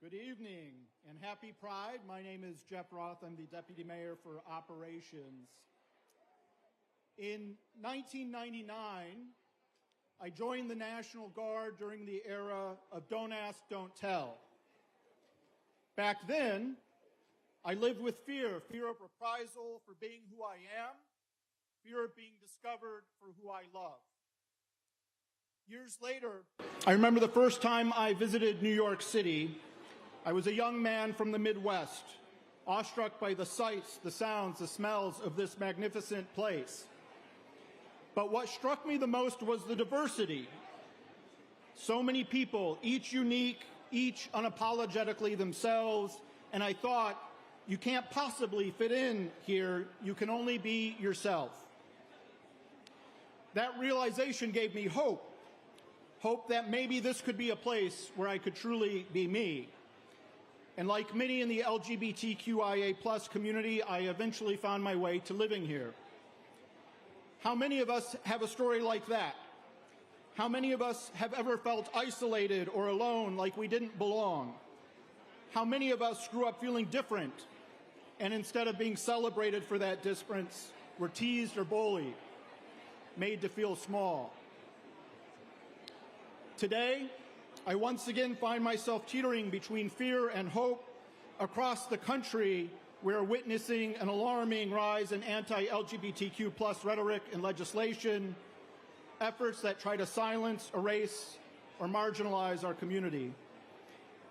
Good evening and happy Pride. My name is Jeff Roth. I'm the Deputy Mayor for Operations. In 1999, I joined the National Guard during the era of Don't Ask, Don't Tell. Back then, I lived with fear of reprisal for being who I am, fear of being discovered for who I love. Years later, I remember the first time I visited New York City. I was a young man from the Midwest, awestruck by the sights, the sounds, the smells of this magnificent place. But what struck me the most was the diversity. So many people, each unique, each unapologetically themselves, and I thought, you can't possibly fit in here, you can only be yourself. That realization gave me hope that maybe this could be a place where I could truly be me. And like many in the LGBTQIA+ community, I eventually found my way to living here. How many of us have a story like that? How many of us have ever felt isolated or alone, like we didn't belong? How many of us grew up feeling different, and instead of being celebrated for that difference, were teased or bullied, made to feel small? Today, I once again find myself teetering between fear and hope. Across the country, we're witnessing an alarming rise in anti-LGBTQ+ rhetoric and legislation, efforts that try to silence, erase, or marginalize our community.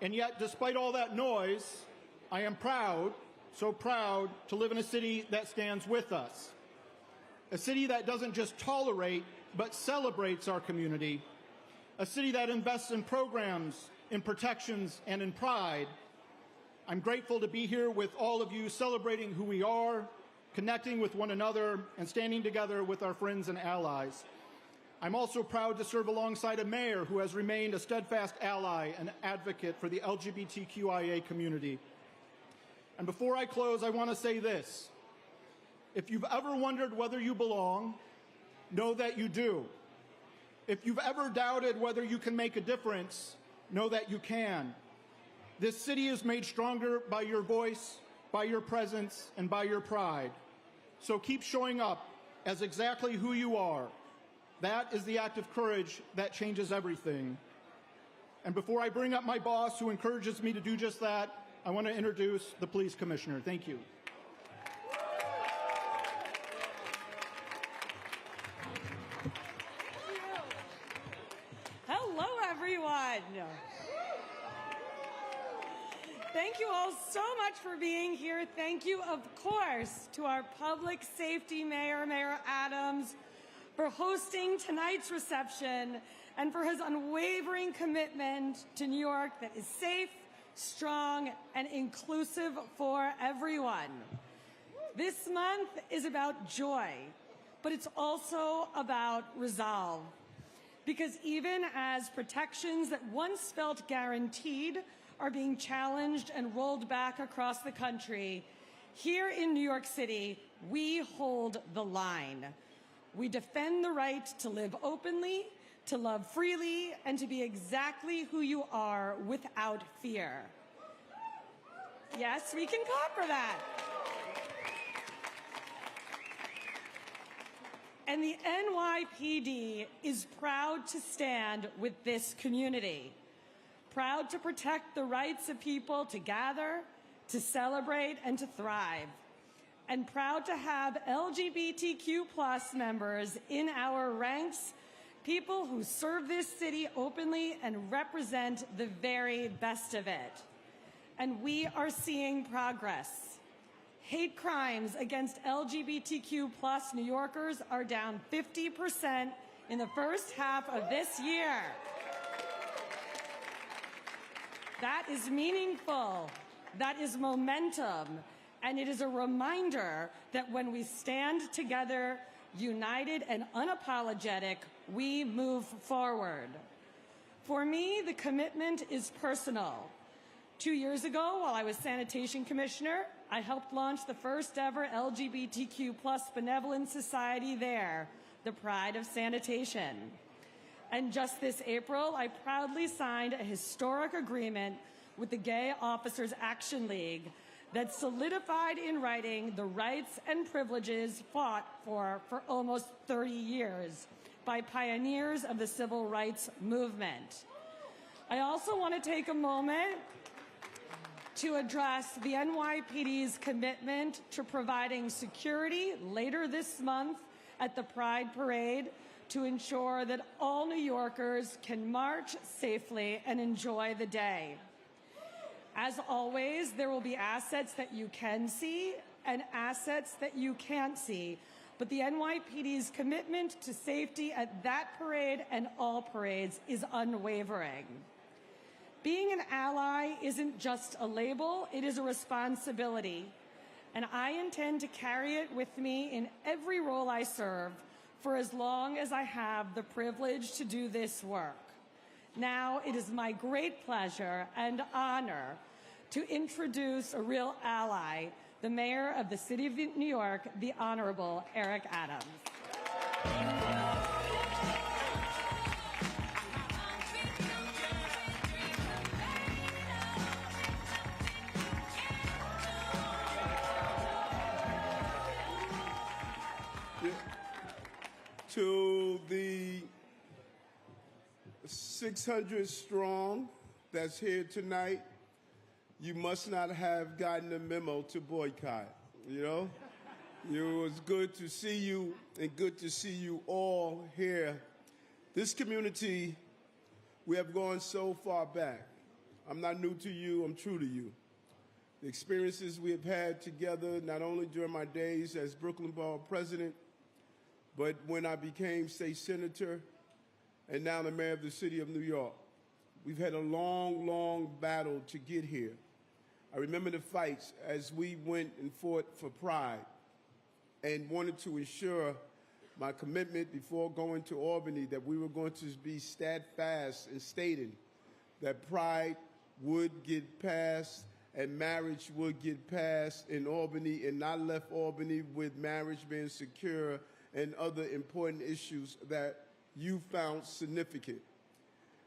And yet, despite all that noise, I am proud, so proud, to live in a city that stands with us. A city that doesn't just tolerate, but celebrates our community. A city that invests in programs, in protections, and in pride. I'm grateful to be here with all of you, celebrating who we are, connecting with one another, and standing together with our friends and allies. I'm also proud to serve alongside a mayor who has remained a steadfast ally and advocate for the LGBTQIA community. And before I close, I want to say this. If you've ever wondered whether you belong, know that you do. If you've ever doubted whether you can make a difference, know that you can. This city is made stronger by your voice, by your presence, and by your pride. So keep showing up as exactly who you are. That is the act of courage that changes everything. And before I bring up my boss, who encourages me to do just that, I want to introduce the police commissioner. Thank you. Hello, everyone. Thank you all so much for being here. Thank you, of course, to our public safety mayor, Mayor Adams, for hosting tonight's reception and for his unwavering commitment to New York that is safe, strong, and inclusive for everyone. This month is about joy, but it's also about resolve. Because even as protections that once felt guaranteed are being challenged and rolled back across the country, here in New York City, we hold the line. We defend the right to live openly, to love freely, and to be exactly who you are without fear. Yes, we can clap for that. And the NYPD is proud to stand with this community, proud to protect the rights of people to gather, to celebrate, and to thrive, and proud to have LGBTQ+ members in our ranks, people who serve this city openly and represent the very best of it. And we are seeing progress. Hate crimes against LGBTQ+ New Yorkers are down 50% in the first half of this year. That is meaningful. That is momentum. And it is a reminder that when we stand together, united and unapologetic, we move forward. For me, the commitment is personal. 2 years ago, while I was sanitation commissioner, I helped launch the first ever LGBTQ+ benevolent society there, the Pride of Sanitation. And just this April, I proudly signed a historic agreement with the Gay Officers Action League that solidified in writing the rights and privileges fought for almost 30 years by pioneers of the civil rights movement. I also want to take a moment to address the NYPD's commitment to providing security later this month at the Pride Parade to ensure that all New Yorkers can march safely and enjoy the day. As always, there will be assets that you can see and assets that you can't see, but the NYPD's commitment to safety at that parade and all parades is unwavering. Being an ally isn't just a label, it is a responsibility, and I intend to carry it with me in every role I serve for as long as I have the privilege to do this work. Now, it is my great pleasure and honor to introduce a real ally, the Mayor of the City of New York, the Honorable Eric Adams. To the 600 strong that's here tonight, you must not have gotten a memo to boycott, you know? It was good to see you and good to see you all here. This community, we have gone so far back. I'm not new to you, I'm true to you. The experiences we have had together, not only during my days as Brooklyn Borough President, but when I became state senator and now the mayor of the city of New York. We've had a long, long battle to get here. I remember the fights as we went and fought for Pride and wanted to ensure my commitment before going to Albany that we were going to be steadfast in stating that Pride would get passed and marriage would get passed in Albany and not left Albany with marriage being secure and other important issues that you found significant.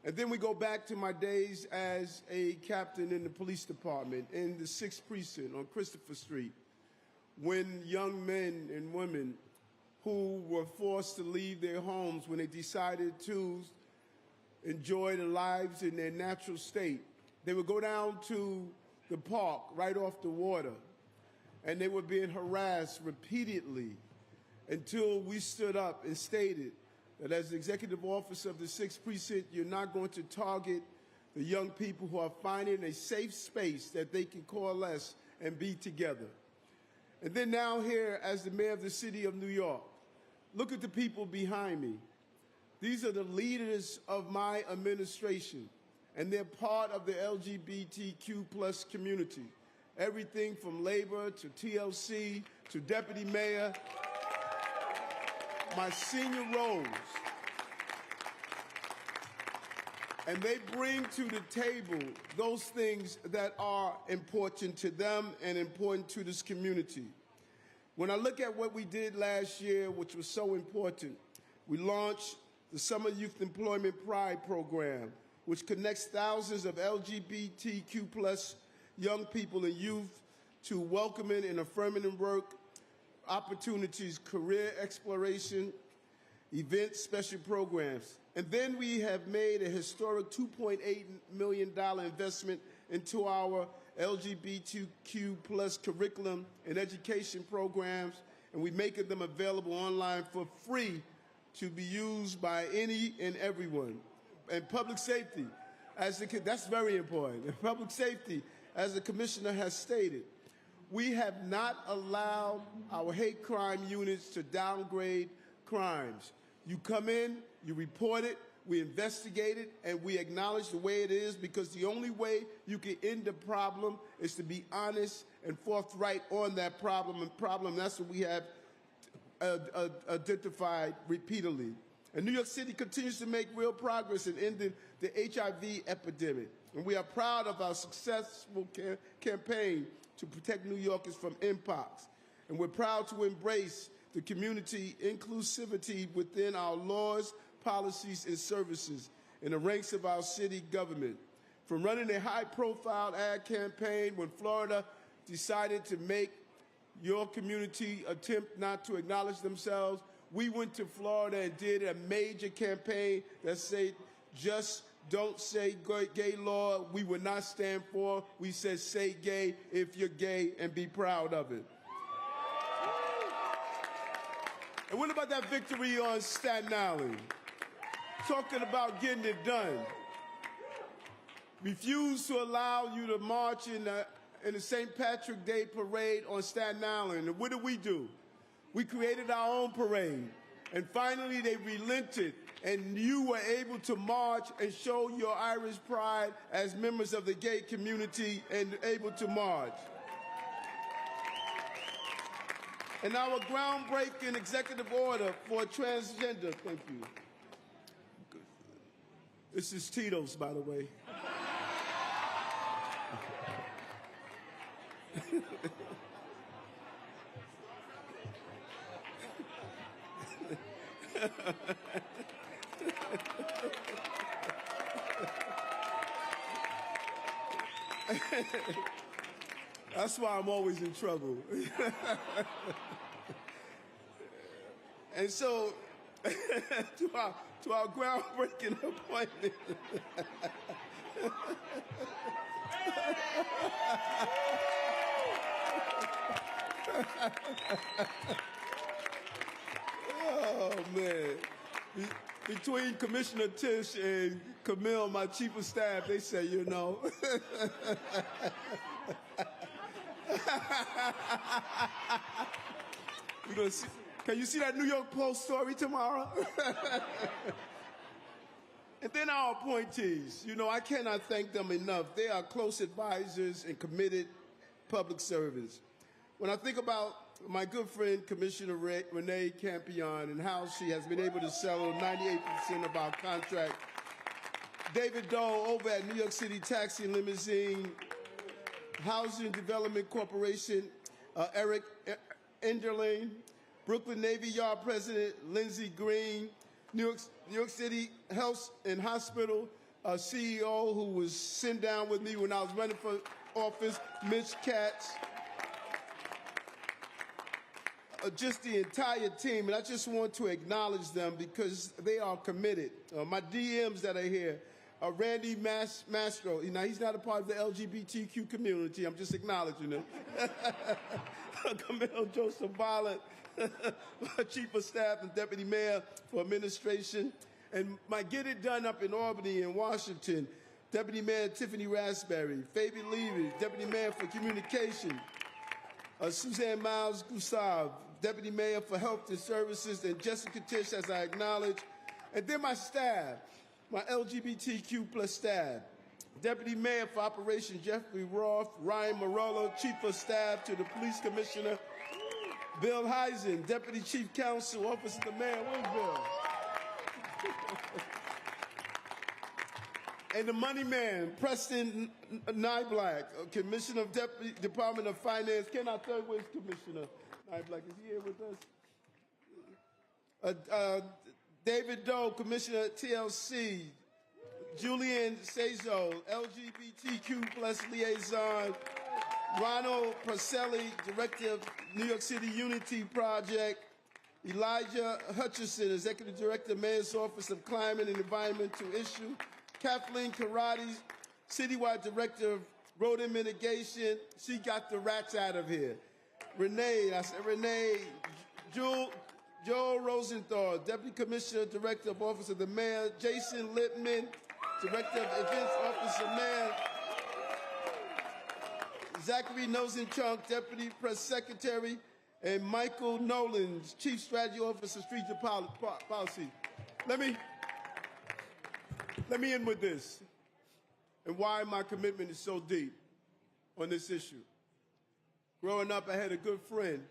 And then we go back to my days as a captain in the police department in the 6th Precinct on Christopher Street, when young men and women who were forced to leave their homes when they decided to enjoy their lives in their natural state, they would go down to the park right off the water, and they were being harassed repeatedly until we stood up and stated that as the executive officer of the 6th Precinct, you're not going to target the young people who are finding a safe space that they can coalesce and be together. And then now here as the mayor of the city of New York, look at the people behind me. These are the leaders of my administration, and they're part of the LGBTQ plus community. Everything from labor to TLC to deputy mayor, my senior roles. And they bring to the table those things that are important to them and important to this community. When I look at what we did last year, which was so important, we launched the Summer Youth Employment Pride Program, which connects thousands of LGBTQ plus young people and youth to welcoming and affirming work opportunities, career exploration, events, special programs. And then we have made a historic $2.8 million investment into our LGBTQ plus curriculum and education programs, and we're making them available online for free to be used by any and everyone. And public safety, that's very important. And public safety, as the commissioner has stated, we have not allowed our hate crime units to downgrade crimes. You come in, you report it, we investigate it, and we acknowledge the way it is, because the only way you can end the problem is to be honest and forthright on that problem. That's what we have identified repeatedly. And New York City continues to make real progress in ending the HIV epidemic. And we are proud of our successful campaign to protect New Yorkers from mpox. And we're proud to embrace the community inclusivity within our laws, policies, and services in the ranks of our city government. From running a high-profile ad campaign when Florida decided to make your community attempt not to acknowledge themselves, we went to Florida and did a major campaign that said, just don't say gay law. We would not stand for. We said, say gay if you're gay and be proud of it. And what about that victory on Staten Island? Talking about getting it done. Refused to allow you to march in the St. Patrick's Day parade on Staten Island. And what did we do? We created our own parade. And finally, they relented, and you were able to march and show your Irish pride as members of the gay community and able to march. And our groundbreaking executive order for transgender, thank you. This is Tito's, by the way. That's why I'm always in trouble. And so, to our groundbreaking appointment. Oh, man. Between Commissioner Tisch and Camille, my chief of staff, they say, you know. Can you see that New York Post story tomorrow? And then our appointees. You know, I cannot thank them enough. They are close advisors and committed public servants. When I think about my good friend, Commissioner Renee Campion, and how she has been able to settle 98% of our contract. David Doe over at New York City Taxi and Limousine, Housing Development Corporation, Eric Enderling, Brooklyn Navy Yard President Lindsey Green, New York City Health and Hospital CEO who was sitting down with me when I was running for office, Mitch Katz. Just the entire team, and I just want to acknowledge them because they are committed. My DMs that are here, Randy Mastro, you know, he's not a part of the LGBTQ community, I'm just acknowledging him. Camille Joseph Violet, Chief of Staff and Deputy Mayor for Administration, and my Get It Done up in Albany and Washington, Deputy Mayor Tiffany Raspberry, Fabian Levy, Deputy Mayor for Communication, Suzanne Miles Gustav, Deputy Mayor for Health and Services, and Jessica Tisch, as I acknowledge. And then my staff, my LGBTQ plus staff. Deputy Mayor for Operations Jeffrey Roth, Ryan Morello, Chief of Staff to the Police Commissioner, Bill Heisen, Deputy Chief Counsel, Office of the Mayor, where's Bill? And the money man, Preston Nyblack, Commissioner of Department of Finance. Can I tell you where's Commissioner Nyblack? Is he here with us? David Doe, Commissioner at TLC. Julian Sezo, LGBTQ plus liaison. Ronald Porcelli, Director of New York City Unity Project. Elijah Hutchison, Executive Director, Mayor's Office of Climate and Environmental Issue. Kathleen Karate, Citywide Director of Rodent Mitigation. She got the rats out of here. Renee, Joel Rosenthal, Deputy Commissioner, Director of Office of the Mayor. Jason Lippman, Director of Events, Office of Mayor. Zachary Nosenchuk, Deputy Press Secretary. And Michael Nolan, Chief Strategy Officer, Street Policy. Let me end with this and why my commitment is so deep on this issue. Growing up, I had a good friend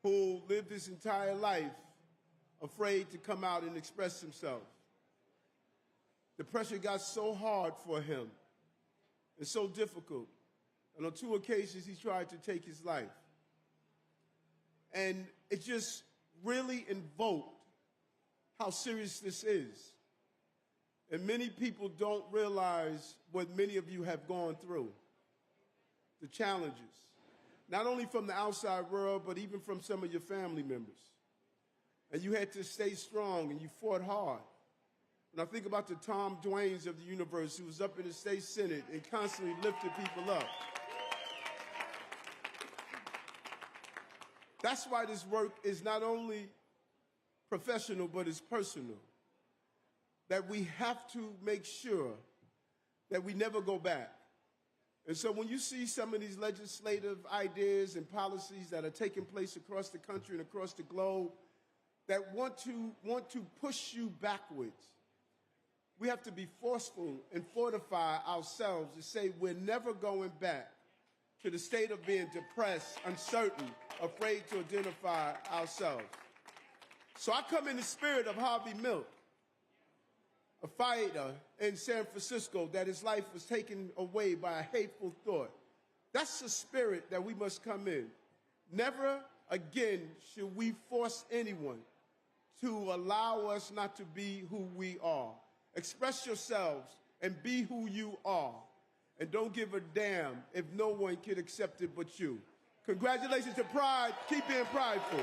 who lived his entire life afraid to come out and express himself. The pressure got so hard for him and so difficult. And on 2 occasions, he tried to take his life. And it just really invoked how serious this is. And many people don't realize what many of you have gone through, the challenges, not only from the outside world, but even from some of your family members. And you had to stay strong, and you fought hard. When I think about the Tom Dwaynes of the universe who was up in the state senate and constantly lifted people up. That's why this work is not only professional, but it's personal. That we have to make sure that we never go back. And so when you see some of these legislative ideas and policies that are taking place across the country and across the globe that want to push you backwards, we have to be forceful and fortify ourselves to say we're never going back to the state of being depressed, uncertain, afraid to identify ourselves. So I come in the spirit of Harvey Milk, a fighter in San Francisco that his life was taken away by a hateful thought. That's the spirit that we must come in. Never again should we force anyone to allow us not to be who we are. Express yourselves and be who you are. And don't give a damn if no one can accept it but you. Congratulations to Pride. Keep being prideful.